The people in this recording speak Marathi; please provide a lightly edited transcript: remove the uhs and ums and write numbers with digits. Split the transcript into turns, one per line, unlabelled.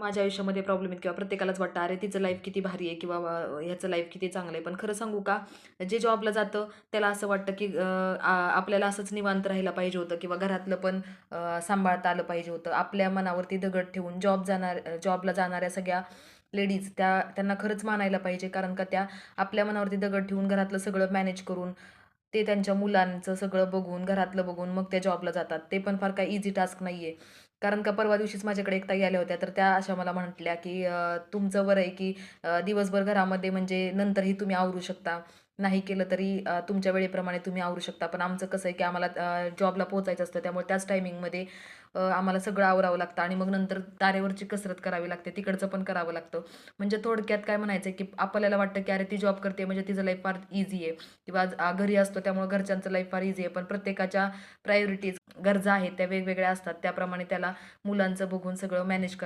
माझ्या आयुष्यामध्ये प्रॉब्लेम आहेत किंवा प्रत्येकालाच वाटतं अरे तिचं लाईफ किती भारी आहे किंवा ह्याचं लाईफ किती चांगलं आहे. पण खरं सांगू का, जे जॉबला जातं त्याला असं वाटतं की आपल्याला असंच निवांत राहायला पाहिजे होतं किंवा घरातलं पण सांभाळता आलं पाहिजे होतं. आपल्या मनावरती दगड ठेवून जॉबला जाणाऱ्या सगळ्या लेडीज त्यांना खरंच मानायला पाहिजे. कारण का त्या आपल्या मनावरती दगड ठेवून घरातलं सगळं मॅनेज करून ते त्यांच्या मुलांचं सगळं बघून, घरातलं बघून मग त्या जॉबला जातात. ते पण फार काही ईझी टास्क नाहीये. कारण का परवा दिवशीच माझ्याकडे एक ताई आल्या होत्या, तर त्या अशा मला म्हटल्या, की तुमचं बरं आहे, की दिवसभर घरामध्ये म्हणजे नंतरही तुम्ही आवरू शकता. नाही केलं तरी तुमच्या वेळेप्रमाणे तुम्ही आवरू शकता. पण आमचं कसं आहे, की आम्हाला जॉबला पोहोचायचं असतं. त्यामुळे त्याच टायमिंगमध्ये आम्हाला सगळं आवरावं लागतं आणि मग नंतर तारेवरची कसरत करावी लागते. तिकडचं पण करावं लागतं. म्हणजे थोडक्यात काय म्हणायचं की आपल्याला वाटतं, की अरे ती जॉब करते म्हणजे तिचं लाईफ फार ईझी आहे किंवा घरी असतो त्यामुळे घरच्यांचं लाईफ फार ईझी आहे. पण प्रत्येकाच्या प्रायोरिटीज, गरजा आहेत त्या वेगवेगळ्या असतात. त्याप्रमाणे त्याला मुलांचं बघून सगळं मॅनेज